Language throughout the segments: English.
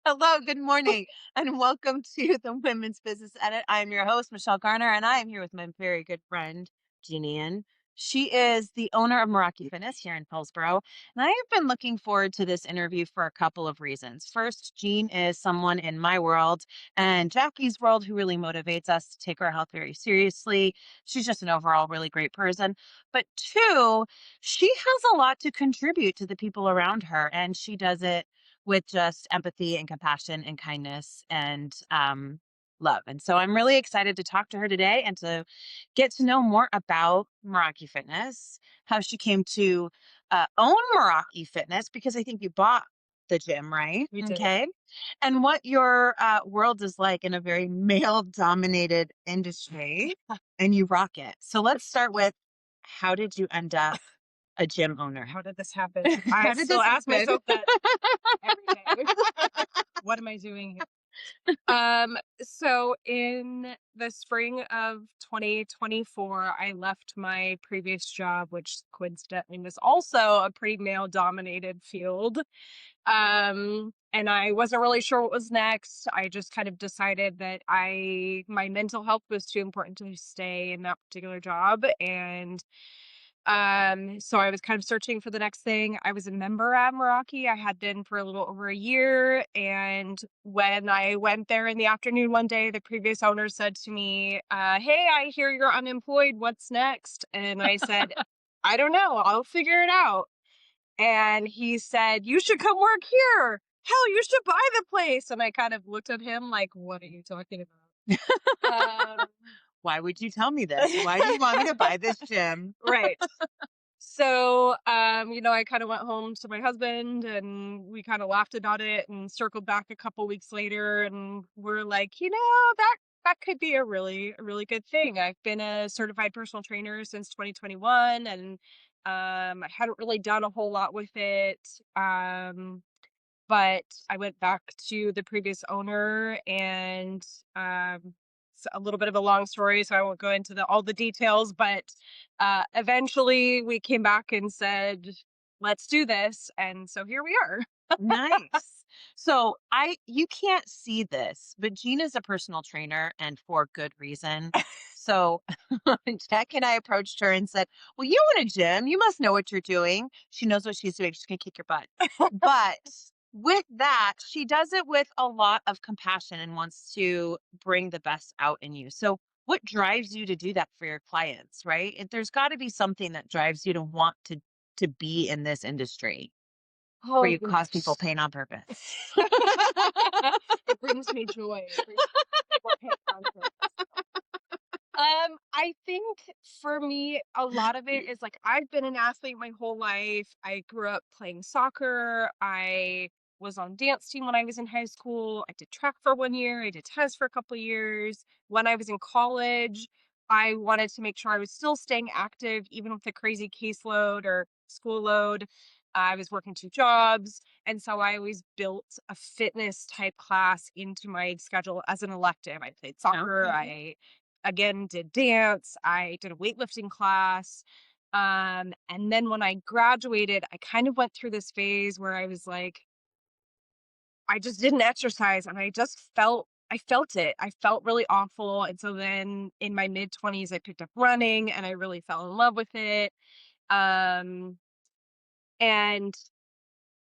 Hello, good morning, and welcome to the Women's Business Edit. I'm your host, Michelle Garner, and I am here with my very good friend, Jeannie. She is the owner of Meraki Fitness here in Hillsboro, and I have been looking forward to this interview for a couple of reasons. First, Jean is someone in my world and Jackie's world who really motivates us to take our health very seriously. She's just an overall really great person. But two, she has a lot to contribute to the people around her, and she does it with just empathy and compassion and kindness and love. And so I'm really excited to talk to her today and to get to know more about Meraki Fitness, how she came to own Meraki Fitness, because I think you bought the gym, right? We did. Okay. And what your world is like in a very male dominated industry, and you rock it. So let's start with, how did you end up a gym owner? How did this happen? I How did still this ask happen? myself that every day. What am I doing here? So in the spring of 2024, I left my previous job, which coincidentally was also a pretty male dominated field. And I wasn't really sure what was next. I just kind of decided that my mental health was too important to stay in that particular job. And so I was kind of searching for the next thing. I was a member at Meraki. I had been for a little over a year. And when I went there in the afternoon one day, the previous owner said to me, "Hey, I hear you're unemployed. What's next?" And I said, "I don't know. I'll figure it out." And he said, "You should come work here. Hell, you should buy the place." And I kind of looked at him like, "What are you talking about?" Why would you tell me this? Why do you want me to buy this gym? Right. So, I kind of went home to my husband and we kind of laughed about it and circled back a couple weeks later and we're like, that could be a really good thing. I've been a certified personal trainer since 2021 and I hadn't really done a whole lot with it. But I went back to the previous owner and it's a little bit of a long story, so I won't go into all the details, but eventually we came back and said, "Let's do this." And so here we are. Nice. So you can't see this, but Jean is a personal trainer and for good reason. So Jack and I approached her and said, "Well, you own a gym. You must know what you're doing." She knows what she's doing. She's gonna kick your butt. But with that, she does it with a lot of compassion and wants to bring the best out in you. So what drives you to do that for your clients, right? There's got to be something that drives you to want to be in this industry where Oh you cause people gosh. pain on purpose. It brings me joy. It brings people pain on purpose. I think for me, a lot of it is like I've been an athlete my whole life. I grew up playing soccer. I was on dance team when I was in high school. I did track for 1 year. I did tennis for a couple of years. When I was in college, I wanted to make sure I was still staying active, even with the crazy caseload or school load. I was working two jobs. And so I always built a fitness type class into my schedule as an elective. I played soccer. Okay. I again did dance, I did a weightlifting class. And then when I graduated, I kind of went through this phase where I was like, I just didn't exercise and I felt it. I felt really awful. And so then in my mid 20s, I picked up running and I really fell in love with it. Um, and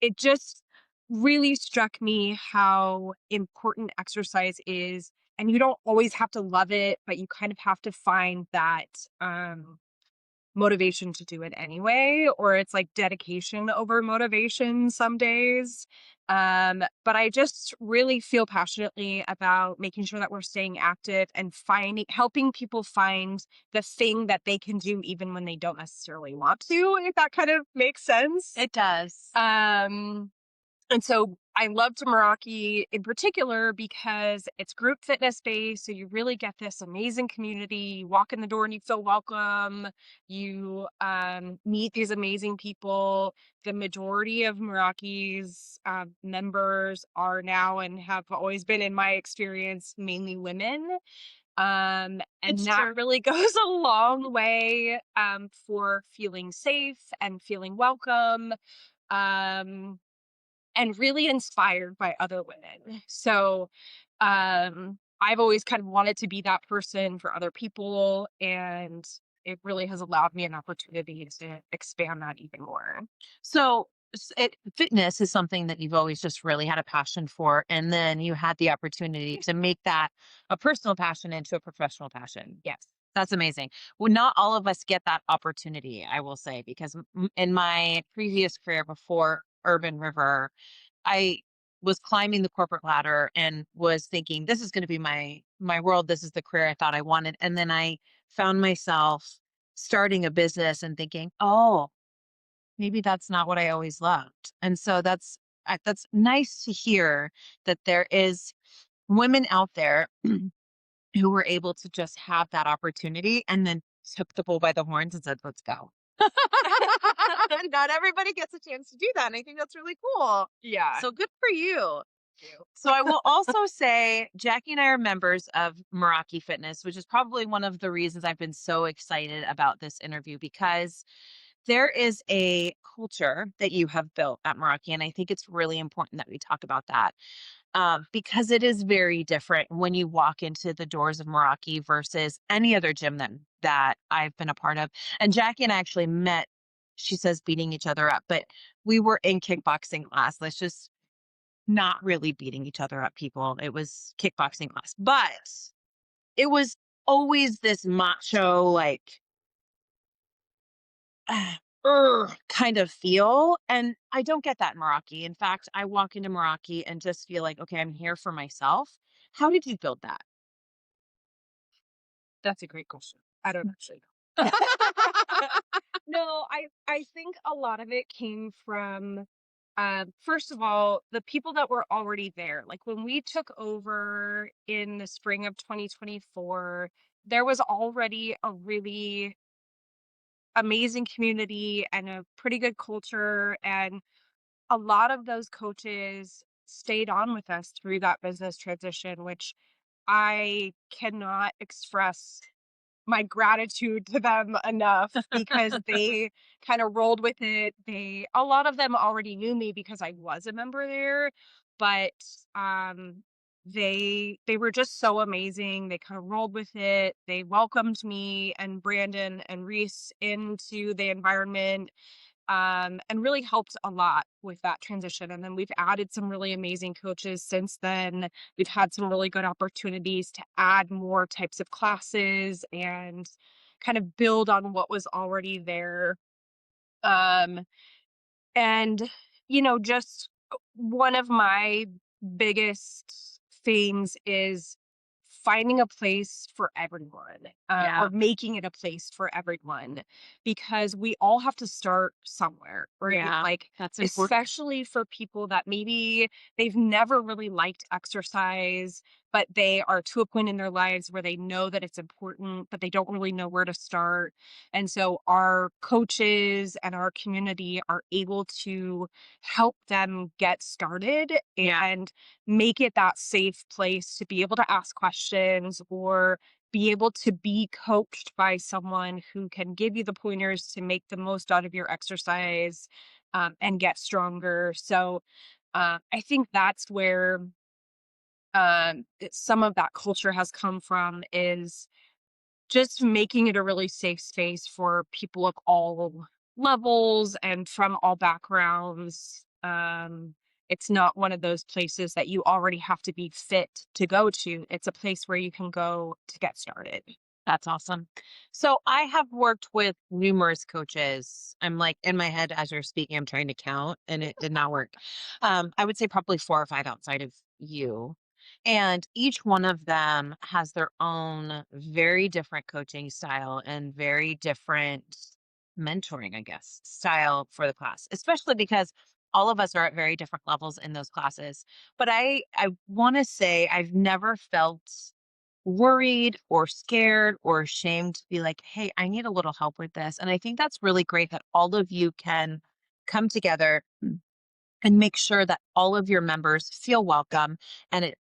it just really struck me how important exercise is. And you don't always have to love it, but you kind of have to find that motivation to do it anyway, or it's like dedication over motivation some days. But I just really feel passionately about making sure that we're staying active and helping people find the thing that they can do even when they don't necessarily want to, if that kind of makes sense. It does. Um, and so I loved Meraki in particular because it's group fitness based. So you really get this amazing community. You walk in the door and you feel welcome. You meet these amazing people. The majority of Meraki's members are now and have always been, in my experience, mainly women. And It's that true. really goes a long way for feeling safe and feeling welcome. Um, and really inspired by other women. So, I've always kind of wanted to be that person for other people, and it really has allowed me an opportunity to expand that even more. So fitness is something that you've always just really had a passion for, and then you had the opportunity to make that a personal passion into a professional passion. Yes. That's amazing. Well, not all of us get that opportunity, I will say, because in my previous career before Urban River, I was climbing the corporate ladder and was thinking, this is going to be my world. This is the career I thought I wanted. And then I found myself starting a business and thinking, oh, maybe that's not what I always loved. And so that's nice to hear that there is women out there who were able to just have that opportunity and then took the bull by the horns and said, let's go. Not everybody gets a chance to do that. And I think that's really cool. Yeah. So good for you. Thank you. So I will also say Jackie and I are members of Meraki Fitness, which is probably one of the reasons I've been so excited about this interview because there is a culture that you have built at Meraki. And I think it's really important that we talk about that because it is very different when you walk into the doors of Meraki versus any other gym that I've been a part of. And Jackie and I actually met, she says, beating each other up, but we were in kickboxing class. Let's just not really beating each other up, people. It was kickboxing class, but it was always this macho, like, kind of feel. And I don't get that in Meraki. In fact, I walk into Meraki and just feel like, okay, I'm here for myself. How did you build that? That's a great question. I don't actually know. No, I think a lot of it came from, first of all, the people that were already there. Like when we took over in the spring of 2024, there was already a really amazing community and a pretty good culture. And a lot of those coaches stayed on with us through that business transition, which I cannot express my gratitude to them enough because they kind of rolled with it. A lot of them already knew me because I was a member there, but um they were just so amazing. They kind of rolled with it. They welcomed me and Brandon and Reese into the environment, and really helped a lot with that transition. And then we've added some really amazing coaches since then. We've had some really good opportunities to add more types of classes and kind of build on what was already there. Um, and, just one of my biggest things is finding a place for everyone, Yeah, or making it a place for everyone, because we all have to start somewhere, right? yeah, Like, that's important. especially for people that maybe they've never really liked exercise, but they are to a point in their lives where they know that it's important, but they don't really know where to start. And so our coaches and our community are able to help them get started Yeah, and make it that safe place to be able to ask questions or be able to be coached by someone who can give you the pointers to make the most out of your exercise, and get stronger. So I think that's where, some of that culture has come from, is just making it a really safe space for people of all levels and from all backgrounds. It's not one of those places that you already have to be fit to go to. It's a place where you can go to get started. that's awesome. So I have worked with numerous coaches. I'm like in my head as you're speaking, I'm trying to count and it did not work. I would say probably 4 or 5 outside of you. And each one of them has their own very different coaching style and very different mentoring, I guess, style for the class, especially because all of us are at very different levels in those classes. But I want to say I've never felt worried or scared or ashamed to be like, hey, I need a little help with this. And I think that's really great that all of you can come together and make sure that all of your members feel welcome and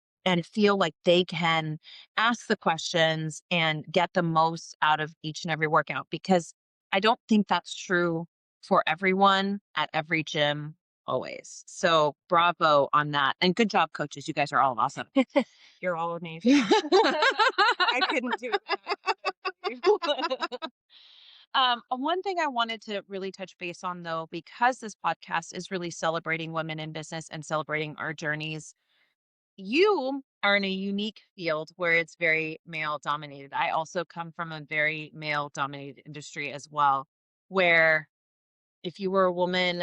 feel like they can ask the questions and get the most out of each and every workout because I don't think that's true for everyone at every gym always. So bravo on that. And good job, coaches. You guys are all awesome. You're all amazing. I couldn't do it. One thing I wanted to really touch base on, though, because this podcast is really celebrating women in business and celebrating our journeys, you are in a unique field where it's very male dominated. I also come from a very male dominated industry as well, where if you were a woman,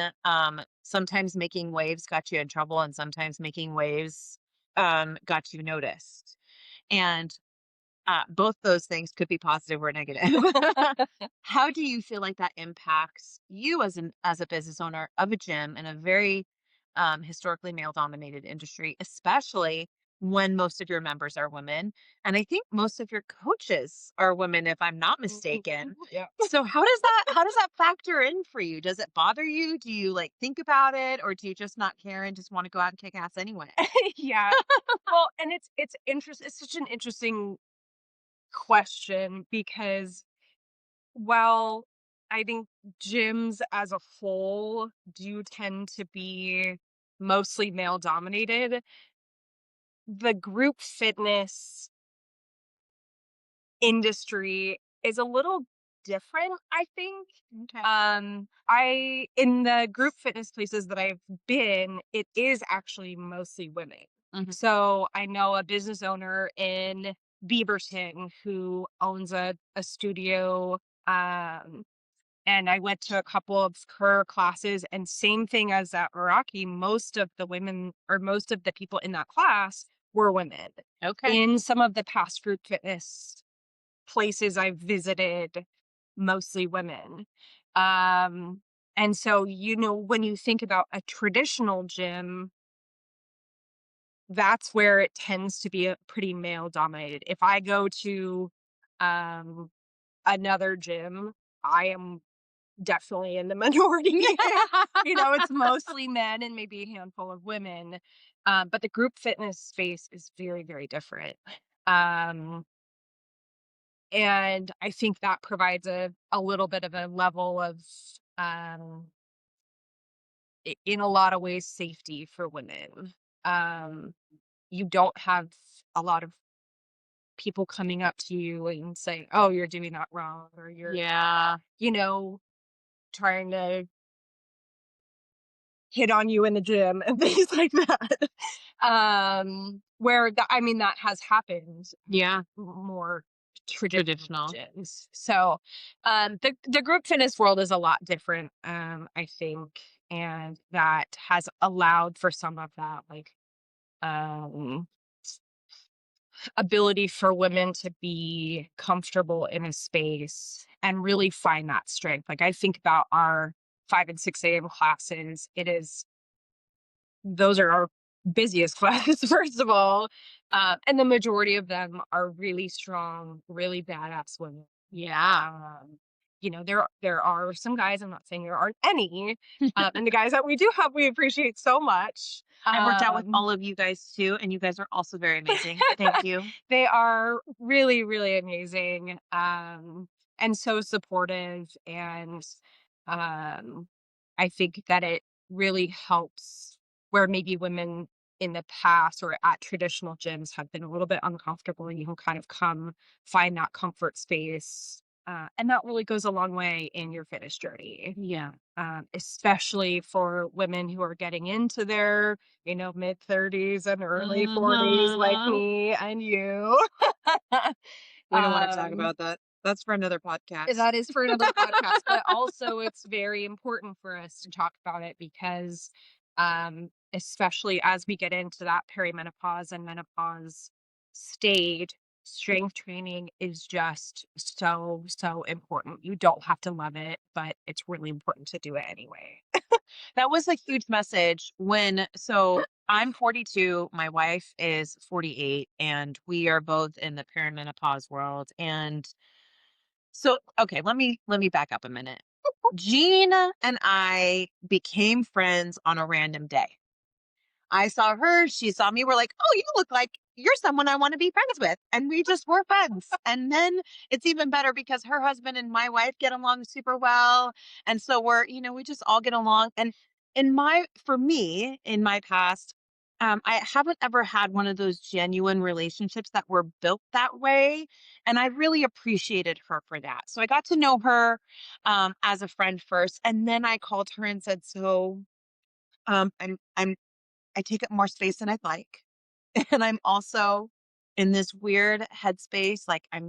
sometimes making waves got you in trouble, and sometimes making waves got you noticed. And both those things could be positive or negative. How do you feel like that impacts you as a business owner of a gym in a very historically male dominated industry, especially when most of your members are women, and I think most of your coaches are women, if I'm not mistaken. Yeah. So how does that factor in for you? Does it bother you? Do you like think about it, or do you just not care and just want to go out and kick ass anyway? Yeah. Well, and it's interesting. It's such an interesting question because while I think gyms as a whole do tend to be mostly male dominated, the group fitness industry is a little different, I think. Okay. I in the group fitness places that I've been, it is actually mostly women. Mhm. So I know a business owner in Beaverton who owns a studio. And I went to a couple of her classes, and same thing as at Meraki, most of the women or most of the people in that class were women. Okay. In some of the past group fitness places I've visited, mostly women. Um, and so, when you think about a traditional gym, that's where it tends to be a pretty male dominated. If I go to um, another gym, I am definitely in the minority. It's mostly men and maybe a handful of women. But the group fitness space is very, very different. Um, and I think that provides a little bit of a level of, um, in a lot of ways, safety for women. Um, you don't have a lot of people coming up to you and saying, "Oh, you're doing that wrong," or you're, Yeah. you know, trying to hit on you in the gym and things like that. I mean, that has happened Yeah. more traditional Traditional. gyms. So, the group fitness world is a lot different, I think, and that has allowed for some of that, like, um, ability for women to be comfortable in a space and really find that strength. Like, I think about our 5 and 6 a.m. classes. Those are our busiest classes, first of all. And the majority of them are really strong, really badass women. Yeah. There are some guys, I'm not saying there aren't any, and the guys that we do have, we appreciate so much. I've worked out with all of you guys too, and you guys are also very amazing. Thank you. They are really, really amazing, and so supportive, and I think that it really helps where maybe women in the past or at traditional gyms have been a little bit uncomfortable, and you can kind of come find that comfort space. And that really goes a long way in your fitness journey, Yeah. especially for women who are getting into their, mid 30s and early 40s, like Mhm. me and you. We don't want to talk um, about that. That's for another podcast. that is for another podcast, but also it's very important for us to talk about it because, especially as we get into that perimenopause and menopause stage, strength training is just so, so important. You don't have to love it, but it's really important to do it anyway. That was a huge message so I'm 42, my wife is 48, and we are both in the perimenopause world. And so, okay, let me back up a minute. Jean and I became friends on a random day. I saw her, she saw me, we're like, "Oh, you look like you're someone I want to be friends with." And we just were friends. And then it's even better because her husband and my wife get along super well. And so we just all get along. And for me, in my past, I haven't ever had one of those genuine relationships that were built that way, and I really appreciated her for that. So I got to know her as a friend first, and then I called her and said, "So, I'm I take up more space than I'd like, and I'm also in this weird headspace. Like I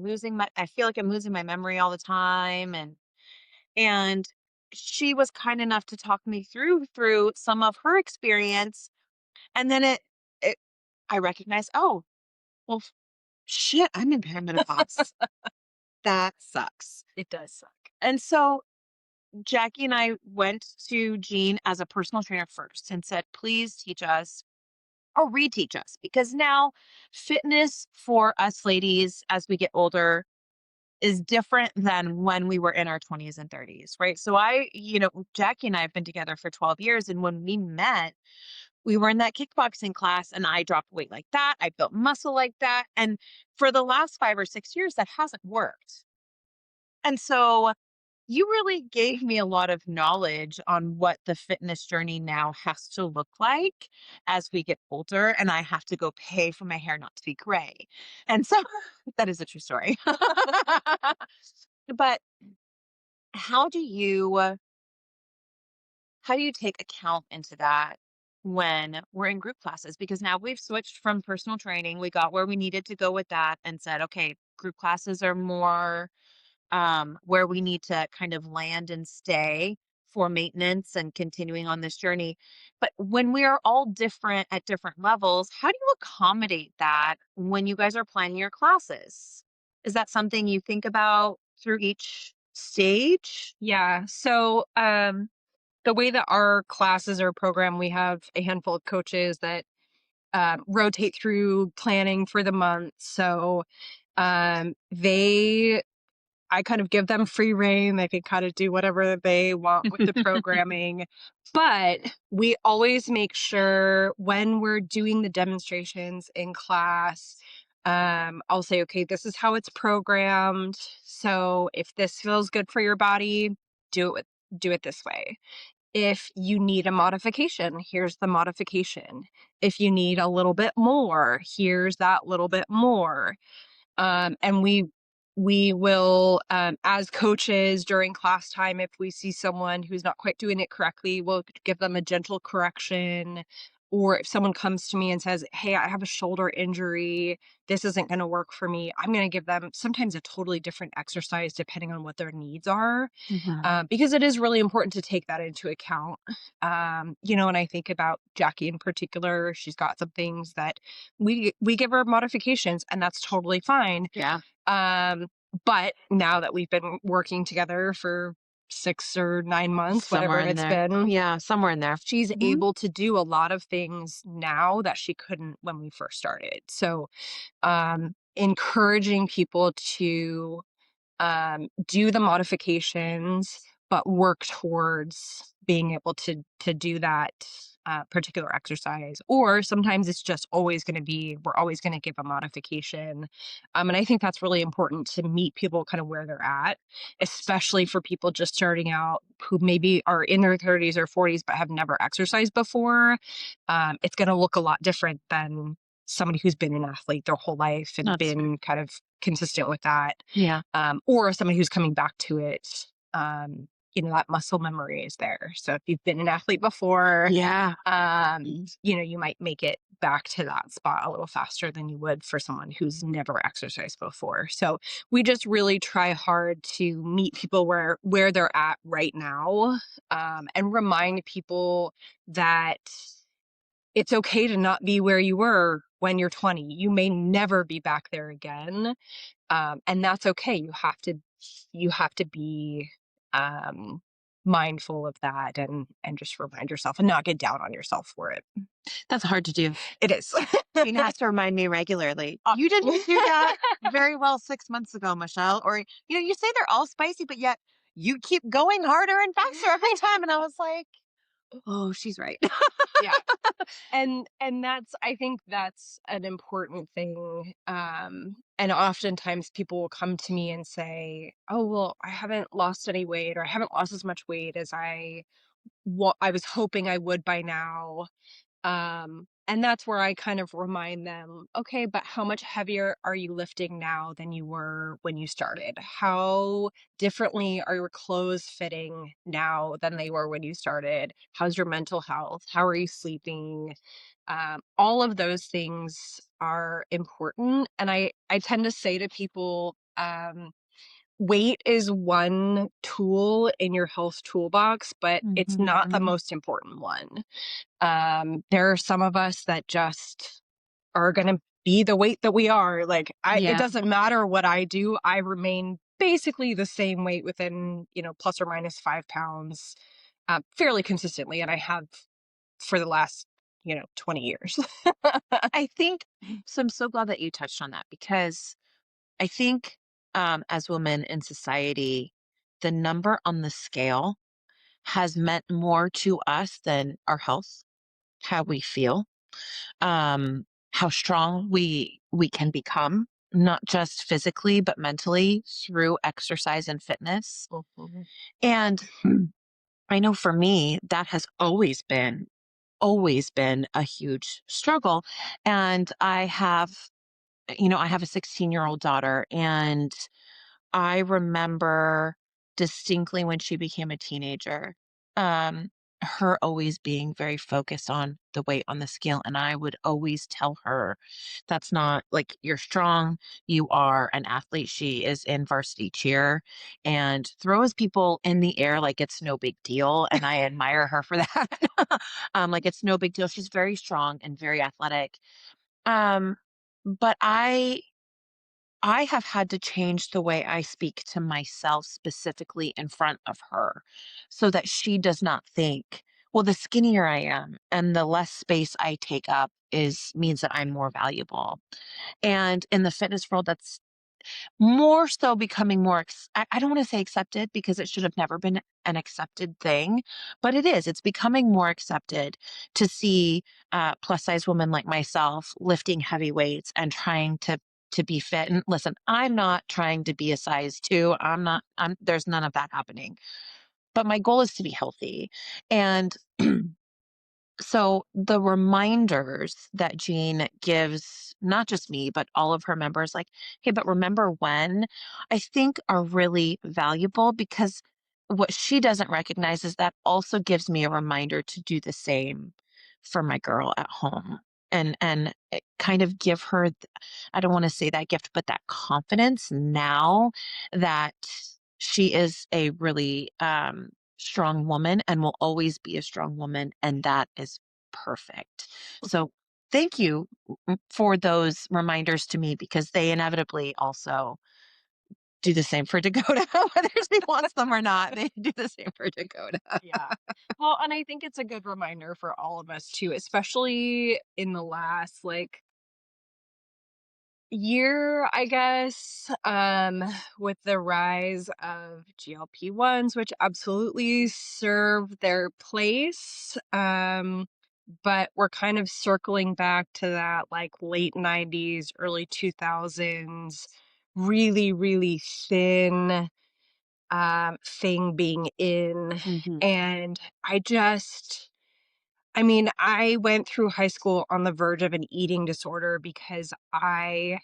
feel like I'm losing my memory all the time, and she was kind enough to talk me through some of her experience, and then it I recognized, oh, well, shit, I'm in perimenopause. That sucks. It does suck. And so Jackie and I went to Jean as a personal trainer first and said, please teach us or reteach us, because now fitness for us ladies as we get older is different than when we were in our 20s and 30s, right? So Jackie and I have been together for 12 years. And when we met, we were in that kickboxing class and I dropped weight like that. I built muscle like that. And for the last 5 or 6 years, that hasn't worked. And so you really gave me a lot of knowledge on what the fitness journey now has to look like as we get older and I have to go pay for my hair not to be gray. And so that is a true story. But how do you how do you take account into that when we're in group classes? Because now we've switched from personal training. We got where we needed to go with that and said, okay, group classes are more where we need to kind of land and stay for maintenance and continuing on this journey. But when we are all different at different levels, how do you accommodate that when you guys are planning your classes? Is that something you think about through each stage? Yeah. So, the way that our classes are programmed, we have a handful of coaches that rotate through planning for the month. So, they I kind of give them free rein. They can kind of do whatever they want with the programming. But we always make sure when we're doing the demonstrations in class, I'll say, okay, this is how it's programmed. So if this feels good for your body, do it this way. If you need a modification, here's the modification. If you need a little bit more, here's that little bit more. And we will, as coaches during class time, if we see someone who's not quite doing it correctly, we'll give them a gentle correction. Or if someone comes to me and says, hey, I have a shoulder injury, this isn't going to work for me, I'm going to give them sometimes a totally different exercise depending on what their needs are, Mhm. because it is really important to take that into account. And I think about Jackie in particular. She's got some things that we give her modifications, and that's totally fine. Yeah. But now that we've been working together for 6 or 9 months, whatever Somewhere in it's there. been, Yeah, somewhere in there. she's Mhm. able to do a lot of things now that she couldn't when we first started. So, encouraging people to do the modifications, but work towards being able to do that particular exercise. Or sometimes it's just always going to be we're always going to give a modification, and I think that's really important to meet people kind of where they're at, especially for people just starting out who maybe are in their 30s or 40s but have never exercised before. It's going to look a lot different than somebody who's been an athlete their whole life and That's been kind of consistent with that, yeah. or somebody who's coming back to it. That muscle memory is there. So if you've been an athlete before, Yeah. you might make it back to that spot a little faster than you would for someone who's never exercised before. So we just really try hard to meet people where they're at right now, and remind people that it's okay to not be where you were when you're 20. You may never be back there again, and that's okay. You have to be um, mindful of that, and just remind yourself and not get down on yourself for it. That's hard to do. It is. Jean has to remind me regularly. You didn't do that very well 6 months ago, Michelle. Or, you say they're all spicy, but yet you keep going harder and faster every time. And I was like, oh, she's right. Yeah. And I think that's an important thing. And oftentimes people will come to me and say, oh, well, I haven't lost any weight, or I haven't lost as much weight as I what I was hoping I would by now. And that's where I kind of remind them, okay, but how much heavier are you lifting now than you were when you started? How differently are your clothes fitting now than they were when you started? How's your mental health? How are you sleeping? All of those things are important. And I tend to say to people, weight is one tool in your health toolbox, but it's not the Mhm. most important one. There are some of us that just are gonna be the weight that we are. Like, it Yeah. doesn't matter what I do, I remain basically the same weight within, plus or minus 5 pounds, fairly consistently, and I have for the last, 20 years. I think so. I'm so glad that you touched on that because I think as women in society, the number on the scale has meant more to us than our health, how we feel, how strong we can become, not just physically but mentally through exercise and fitness. Mhm. And I know for me that has always been a huge struggle. And I have a 16-year-old daughter, and I remember distinctly when she became a teenager, um, her always being very focused on the weight on the scale. And I would always tell her, that's not like you're strong, you are an athlete. She is in varsity cheer and throws people in the air like it's no big deal. And I admire her for that. Like it's no big deal. She's very strong and very athletic. Um, but I have had to change the way I speak to myself specifically in front of her so that she does not think, well, the skinnier I am and the less space I take up is means that I'm more valuable. And in the fitness world, that's more so becoming more I don't wanna say accepted because it should have never been an accepted thing, but it is. It's becoming more accepted to see, plus size women like myself lifting heavy weights and trying to be fit. And listen, I'm not trying to be a size 2. I'm there's none of that happening. But my goal is to be healthy. And so the reminders that Jean gives, not just me, but all of her members, like, hey, but remember when, I think are really valuable because what she doesn't recognize is that also gives me a reminder to do the same for my girl at home. And kind of give her, I don't want to say that gift, but that confidence now that she is a really strong woman and will always be a strong woman. And that is perfect. So thank you for those reminders to me because they inevitably also do the same for Dakota, whether she wants them or not. They do the same for Dakota. Yeah. Well, and I think it's a good reminder for all of us too, especially in the last year, I guess, with the rise of GLP-1s, which absolutely serve their place. But we're kind of circling back to that like late 90s, early 2000s, really, really thin thing being in. Mhm. And I mean, I went through high school on the verge of an eating disorder because I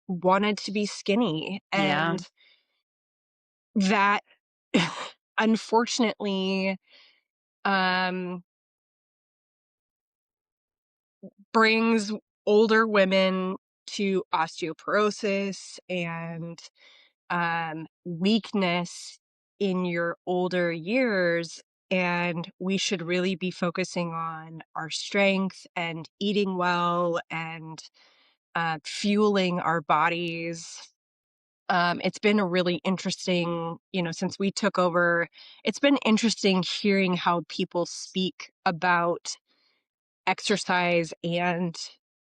wanted to be skinny. Yeah. And that unfortunately um, brings older women to osteoporosis and weakness in your older years. And we should really be focusing on our strength and eating well and fueling our bodies. It's been a really interesting, since we took over, it's been interesting hearing how people speak about exercise and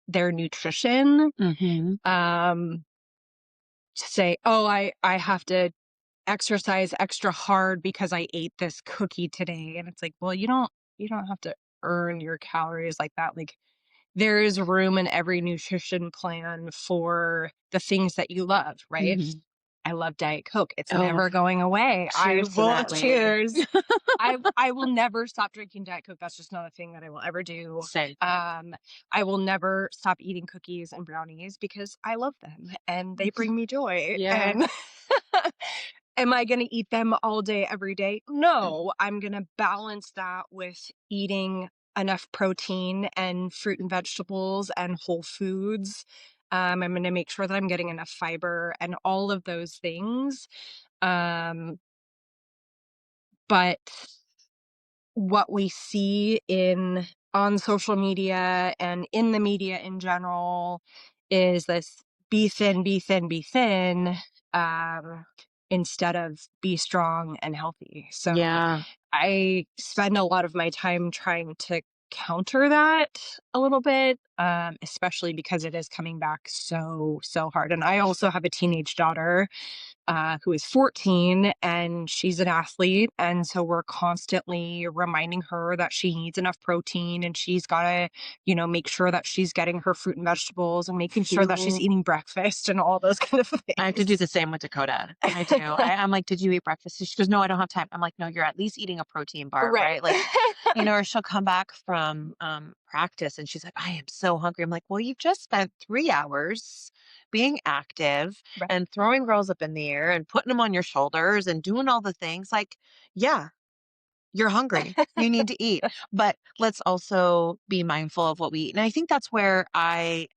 their nutrition. Mhm. To say, oh, I have to exercise extra hard because I ate this cookie today. And it's like, well, you don't have to earn your calories like that. Like there is room in every nutrition plan for the things that you love, right? Mhm. I love Diet Coke. It's Oh, never going away. I cheers to will that, lady. cheers. I will never stop drinking Diet Coke. That's just not a thing that I will ever do. Same. I will never stop eating cookies and brownies because I love them and they bring me joy. Yeah. And am I going to eat them all day, every day? No, I'm going to balance that with eating enough protein and fruit and vegetables and whole foods. I'm going to make sure that I'm getting enough fiber and all of those things. Um, but what we see in on social media and in the media in general is this be thin, be thin, be thin, instead of be strong and healthy. So Yeah. I spend a lot of my time trying to counter that a little bit, especially because it is coming back so, so hard. And I also have a teenage daughter who is 14 and she's an athlete. And so we're constantly reminding her that she needs enough protein and she's got to, make sure that she's getting her fruit and vegetables and making sure that she's eating breakfast and all those kind of things. I have to do the same with Dakota. I do. I'm like, did you eat breakfast? She goes, no, I don't have time. I'm like, no, you're at least eating a protein bar, Right. right? Like, or she'll come back from practice and she's like, I am so hungry. I'm like, well, you've just spent 3 hours being active Right. and throwing girls up in the air and putting them on your shoulders and doing all the things. Like, yeah, you're hungry. You need to eat. But let's also be mindful of what we eat. And I think that's where I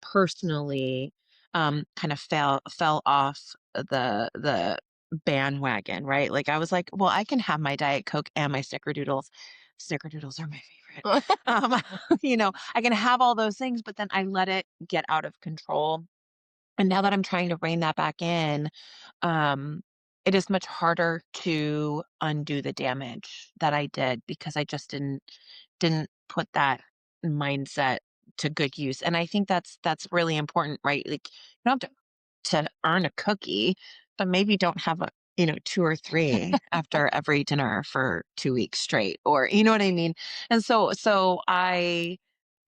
personally kind of fell off the bandwagon, right? Like I was like, well, I can have my Diet Coke and my Snickerdoodles. Snickerdoodles are my favorite. Um, I can have all those things, but then I let it get out of control. And now that I'm trying to rein that back in, um, it is much harder to undo the damage that I did because I just didn't put that mindset to good use. And I think that's really important, right? Like you don't have to earn a cookie, but maybe don't have a, two or three after every dinner for 2 weeks straight, or you know what I mean? And so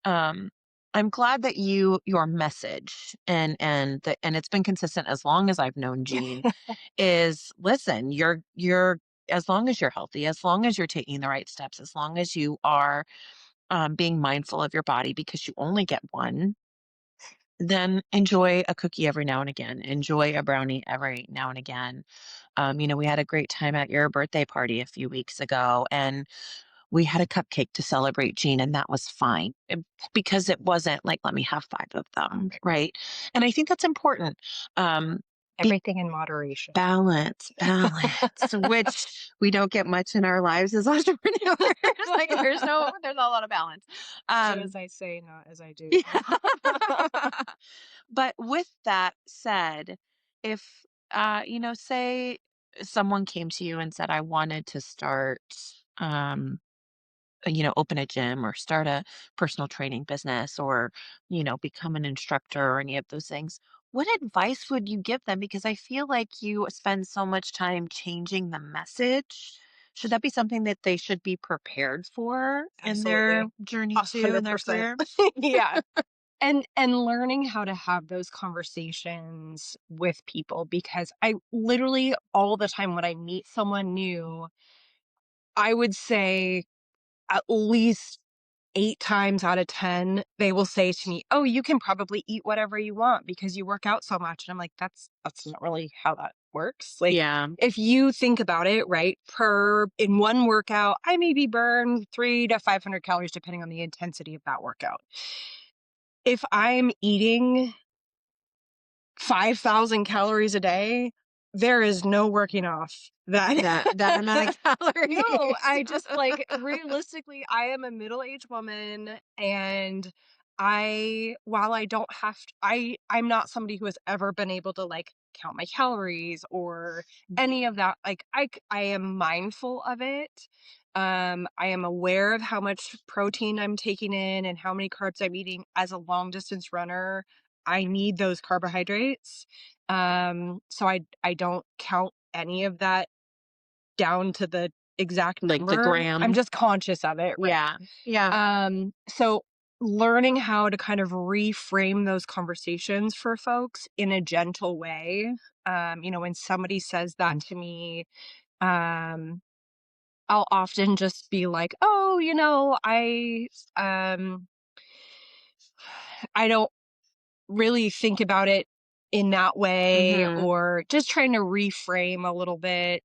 um, I'm glad that your message and it's been consistent as long as I've known Jean is listen, you're as long as you're healthy, as long as you're taking the right steps, as long as you are being mindful of your body because you only get one, then enjoy a cookie every now and again. Enjoy a brownie every now and again. We had a great time at your birthday party a few weeks ago, and we had a cupcake to celebrate Jean, and that was fine because it wasn't like, let me have 5 of them, right? And I think that's important. Um, be Everything in moderation. balance, which we don't get much in our lives as entrepreneurs. Like there's a lot of balance. Do Um, as I say, not as I do. yeah. But with that said, if say someone came to you and said, I wanted to start open a gym or start a personal training business or, become an instructor or any of those things, what advice would you give them? Because I feel like you spend so much time changing the message. Should that be something that they should be prepared for in their Absolutely. journey to in their 100%. career? Yeah. And learning how to have those conversations with people because I literally all the time when I meet someone new, I would say at least 8 times out of 10, they will say to me, "Oh, you can probably eat whatever you want because you work out so much." And I'm like, "That's not really how that works." Like, Yeah. if you think about it, right, in one workout, I maybe burn 3 to 500 calories depending on the intensity of that workout. If I'm eating 5,000 calories a day, there is no working off that. That amount of calories. No, I just like realistically, I am a middle-aged woman and while I don't have to, I'm not somebody who has ever been able to like count my calories or any of that. Like I am mindful of it. I am aware of how much protein I'm taking in and how many carbs I'm eating as a long distance runner. I need those carbohydrates. So I don't count any of that down to the exact Like the number. I'm gram. just conscious of it, right? Yeah. Yeah. So learning how to kind of reframe those conversations for folks in a gentle way. When somebody says that to me, um, I'll often just be like, "Oh, um, I don't really think about it in that way," Mm-hmm. or just trying to reframe a little bit.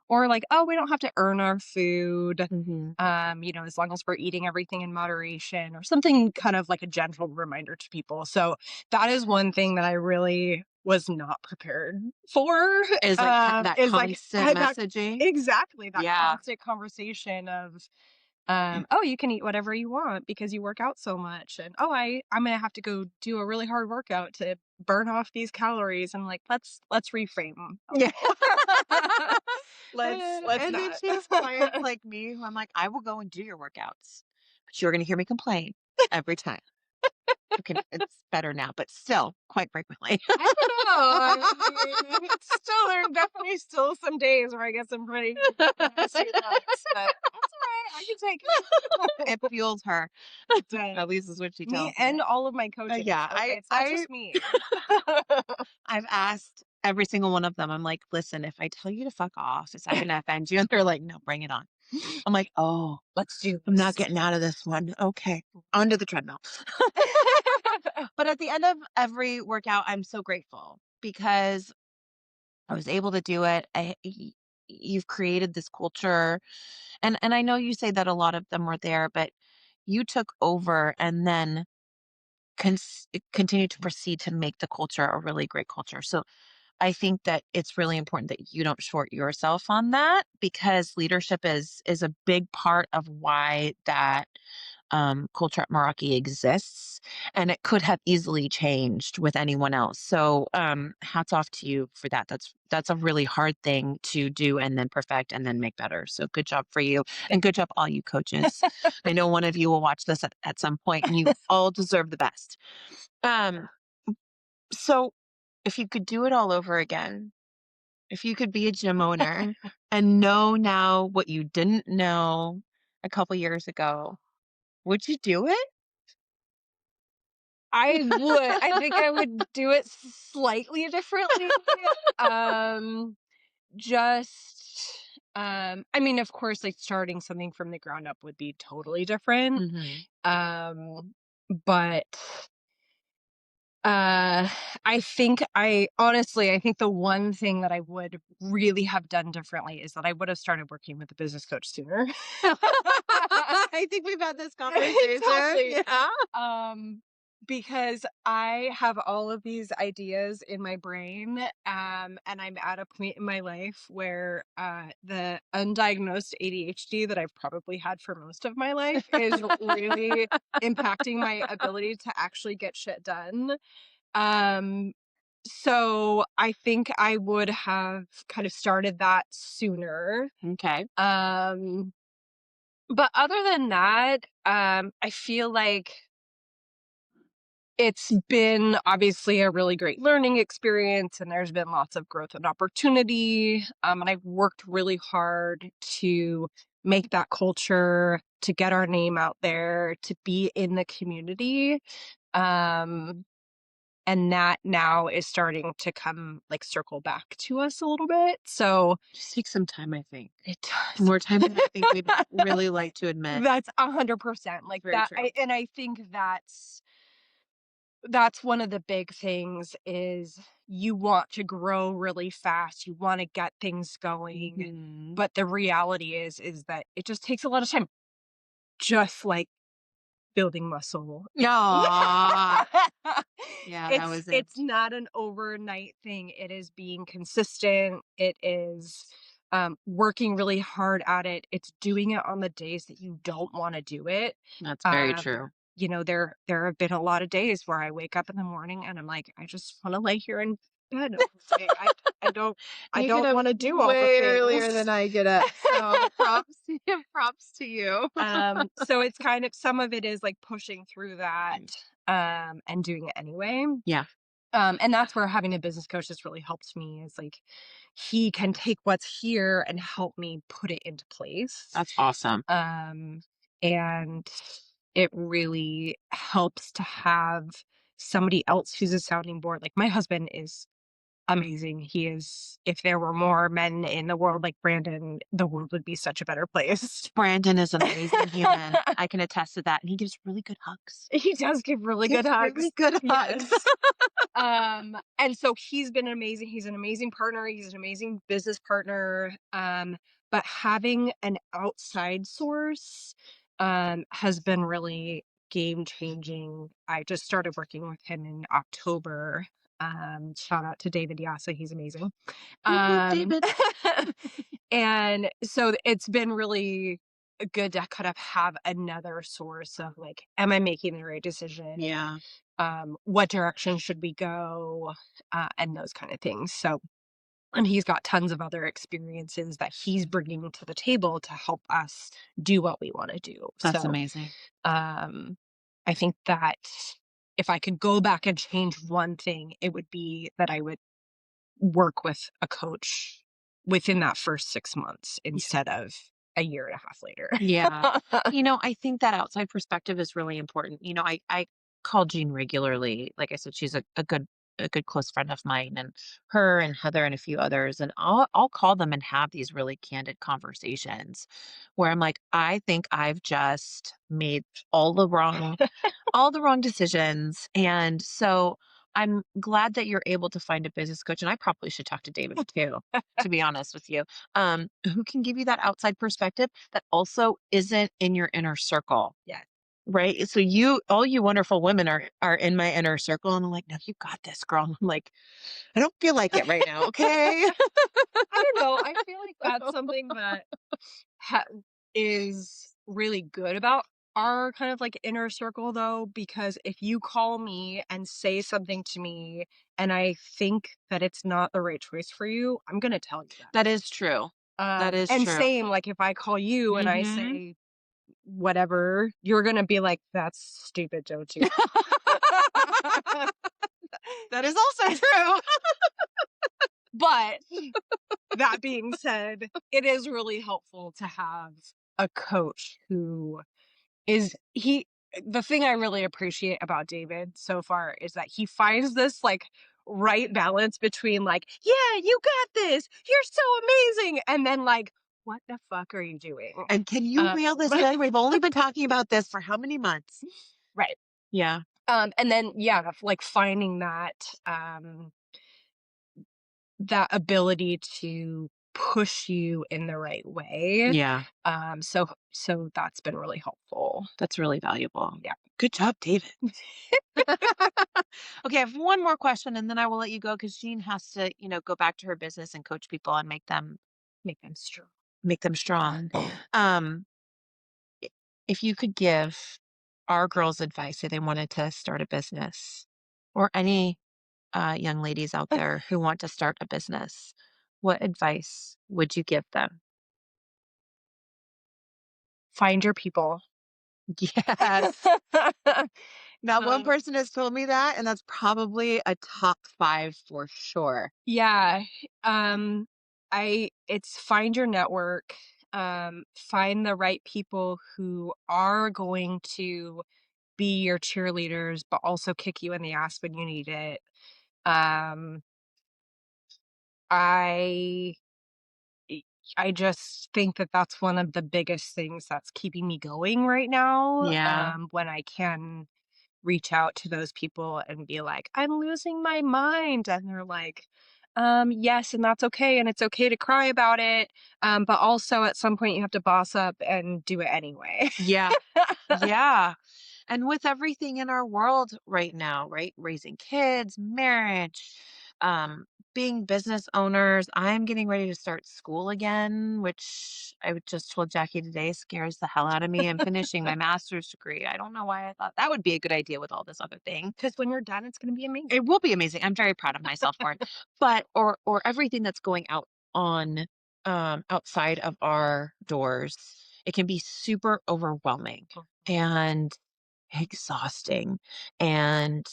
Or like, "Oh, we don't have to earn our food, Mm-hmm. as long as we're eating everything in moderation," or something kind of like a gentle reminder to people. So that is one thing that I really was not prepared for. Is like that Is like constant that messaging. exactly that Yeah. constant conversation of oh, you can eat whatever you want because you work out so much. And oh, I'm gonna have to go do a really hard workout to burn off these calories. And like, let's reframe. Yeah. Let's And then not. she has clients like me who I'm like, I will go and do your workouts, but you're going to hear me complain every time. Okay, it's better now, but still quite frequently. I don't know. I mean, it's still there are definitely still some days where I get some pretty nasty looks, but that's all right. I can take It it. fuels her. It At least is what she me tells me. and all of my coaches. Yeah, Okay, it's not just me. I've asked every single one of them. I'm like, listen, if I tell you to fuck off, is that going to offend you? And they're like, no, bring it on. I'm like, oh, Let's do I'm not this. getting out of this one. Okay, onto the treadmill. But at the end of every workout, I'm so grateful because I was able to do it. You've created this culture, and I know you say that a lot of them were there, but you took over and then continue to proceed to make the culture a really great culture. So I think that it's really important that you don't short yourself on that because leadership is a big part of why that culture at Meraki exists, and it could have easily changed with anyone else. So hats off to you for that. That's a really hard thing to do and then perfect and then make better. So good job for you, and good job all you coaches. I know one of you will watch this at some point, and you all deserve the best. Um, so if you could do it all over again, if you could be a gym owner and know now what you didn't know a couple years ago, would you do it? I would. I think I would do it slightly differently. Um, I mean, of course, like starting something from the ground up would be totally different. Mhm. But uh I think the one thing that I would really have done differently is that I would have started working with a business coach sooner. I think we've had this conversation. Totally. Yeah. Um, because I have all of these ideas in my brain, and I'm at a point in my life where the undiagnosed ADHD that I've probably had for most of my life is really impacting my ability to actually get shit done. Um, so I think I would have kind of started that sooner. Okay. Um, but other than that, I feel like it's been obviously a really great learning experience and there's been lots of growth and opportunity. And I've worked really hard to make that culture, to get our name out there, to be in the community. Um, and that now is starting to come like circle back to us a little bit. So Just take some time, I think. it does. More time than I think we'd really like to admit. That's 100% like Very that. true. And I think that's one of the big things is you want to grow really fast. You want to get things going. Mhm. But the reality is that it just takes a lot of time. Just like building muscle. Aw. Yeah, that was it. It's not an overnight thing. It is being consistent. It is working really hard at it. It's doing it on the days that you don't want to do it. That's very Um, true. there have been a lot of days where I wake up in the morning and I'm like, I just want to lay here in bed. I don't I You get don't up want to do all the way earlier things. than I get up. So props to you. So it's kind of some of it is like pushing through that and doing it anyway. Yeah, And that's where having a business coach has really helped me is like he can take what's here and help me put it into place. that's awesome. Um and it really helps to have somebody else who's a sounding board. Like my husband is amazing. He is, if there were more men in the world like Brandon, the world would be such a better place. Brandon is an amazing human. I can attest to that. And he gives really good hugs. He does give really good Gives hugs. really good hugs. Yes. And so he's been amazing. He's an amazing partner. He's an amazing business partner. But having an outside source has been really game changing. I just started working with him in October. Shout out to David Yasa. He's amazing. Whoop, whoop, Um, David. and so it's been really good to kind of have another source of like, am I making the right decision? Yeah. What direction should we go? And those kind of things. So, and he's got tons of other experiences that he's bringing to the table to help us do what we want to do. That's So, amazing. I think that if I could go back and change one thing, it would be that I would work with a coach within that first 6 months instead of a year and a half later. Yeah. I think that outside perspective is really important. I call Jean regularly. Like I said, she's a good close friend of mine, and her and Heather and a few others. And I'll call them and have these really candid conversations where I'm like, I think I've just made all the wrong all the wrong decisions. And so I'm glad that you're able to find a business coach. And I probably should talk to David too, to be honest with you, who can give you that outside perspective that also isn't in your inner circle. Yeah. Right. So all you wonderful women are in my inner circle. And I'm like, no, you got this, girl. And I'm like, I don't feel like it right now. Okay. I don't know. I feel like that's something that ha- is really good about our kind of like inner circle, though, because if you call me and say something to me and I think that it's not the right choice for you, I'm going to tell you that. That is true. That is And true. same, like if I call you and I Mhm. say whatever, you're going to be like, that's stupid, don't you? That is also true. But that being said, it is really helpful to have a coach who is the thing I really appreciate about David so far is that he finds this like right balance between like, yeah, you got this, you're so amazing, and then like, what the fuck are you doing? And can you reel this in? We've only been talking about this for how many months? Right. Yeah. And then yeah, like finding that ability to push you in the right way. Yeah. So that's been really helpful. That's really valuable. Yeah. Good job, David. Okay, I have one more question and then I will let you go because Jean has to, go back to her business and coach people and Make them strong. make them strong. Um, i- if you could give our girls advice if they wanted to start a business or any young ladies out there who want to start a business, what advice would you give them? Find your people. Yes. Not one Um, person has told me that, and that's probably a top 5 for sure. yeah. It's find your network. Find the right people who are going to be your cheerleaders, but also kick you in the ass when you need it. Um, I e I just think that that's one of the biggest things that's keeping me going right now, Yeah. when I can reach out to those people and be like, "I'm losing my mind," and they're like, yes, and that's okay, and it's okay to cry about it, but also at some point you have to boss up and do it anyway." Yeah. Yeah. And with everything in our world right now, right? Raising kids, marriage, um, being business owners. I'm getting ready to start school again, which I just told Jackie today scares the hell out of me. I'm finishing my master's degree. I don't know why I thought that would be a good idea with all this other thing. Because when you're done, it's gonna be amazing. It will be amazing. I'm very proud of myself for it. But or everything that's going out on outside of our doors, it can be super overwhelming and exhausting and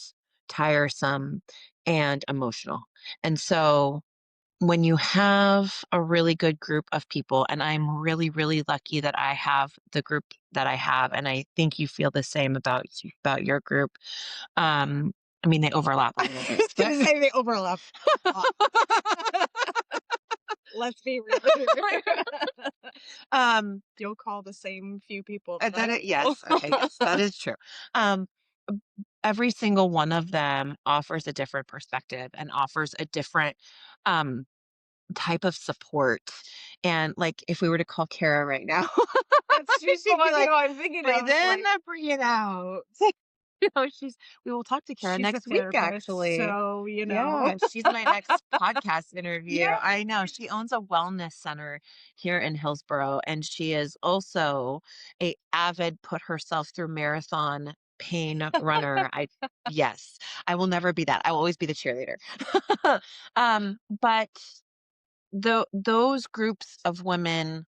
tiresome and emotional. And so when you have a really good group of people, and I'm really, really lucky that I have the group that I have, and I think you feel the same about your group. I mean, they overlap a I little bit, was but gonna say they overlap a lot. Let's be real here. um, You'll call the same few people that that I it, call. yes, okay, yes, that is true. Um, every single one of them offers a different perspective and offers a different um type of support. And like if we were to call Kara right now, She's the she'd be one who like, I'm thinking breathe of, in, like, breathe it out. We will talk to Kara she's a next week, therapist, actually. so, Yeah, she's my next podcast interview. Yeah. I know. She owns a wellness center here in Hillsboro, and she is also a avid put herself through marathon pain runner. Yes, I will never be that. I will always be the cheerleader. But those groups of women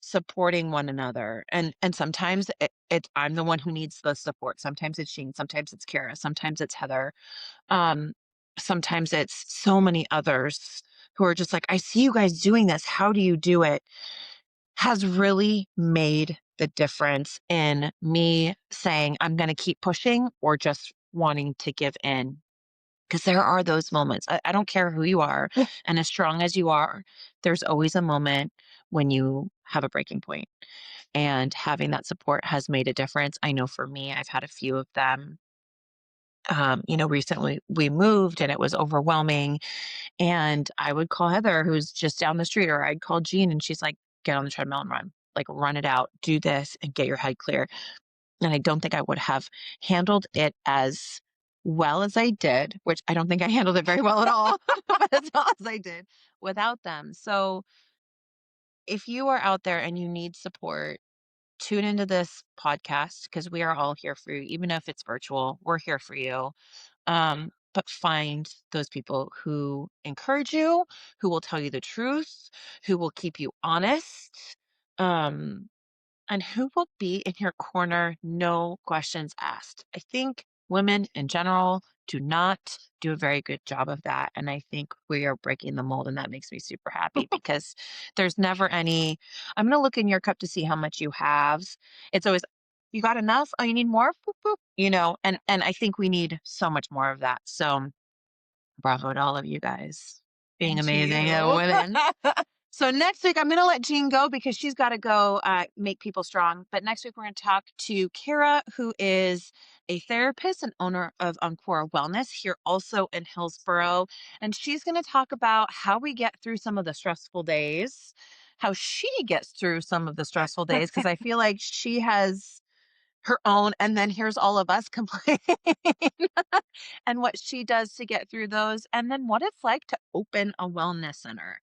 supporting one another, and sometimes it's I'm the one who needs the support. Sometimes it's Sheen, sometimes it's Kara, sometimes it's Heather, um, sometimes it's so many others who are just like, I see you guys doing this. How do you do it? Has really made the difference in me saying, I'm going to keep pushing or just wanting to give in. Because there are those moments. I don't care who you are, and as strong as you are, there's always a moment when you have a breaking point. And having that support has made a difference. I know for me, I've had a few of them. Recently we moved and it was overwhelming. And I would call Heather, who's just down the street, or I'd call Jean and she's like, get on the treadmill and run. Like run it out, do this and get your head clear. And I don't think I would have handled it as well as I did, which I don't think I handled it very well at all, but as well as I did without them. So if you are out there and you need support, tune into this podcast because we are all here for you, even if it's virtual. We're here for you. But find those people who encourage you, who will tell you the truth, who will keep you honest, um, and who will be in your corner, no questions asked. I think women in general do not do a very good job of that. And I think we are breaking the mold, and that makes me super happy because there's never any, I'm going to look in your cup to see how much you have. It's always, you got enough? Oh, you need more? Boop, boop. And I think we need so much more of that. So bravo to all of you guys being And to amazing you. women. So next week, I'm going to let Jean go because she's got to go make people strong. But next week, we're going to talk to Kara, who is a therapist and owner of Encore Wellness here also in Hillsboro. And she's going to talk about how we get through some of the stressful days, how she gets through some of the stressful days, because I feel like she has her own, and then here's all of us complaining and what she does to get through those, and then what it's like to open a wellness center.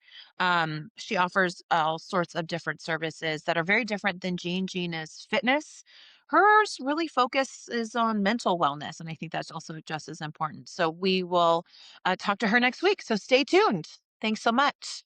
She offers all sorts of different services that are very different than Jean. Jean is fitness. Hers really focuses on mental wellness, and I think that's also just as important. So we will talk to her next week. So stay tuned. Thanks so much.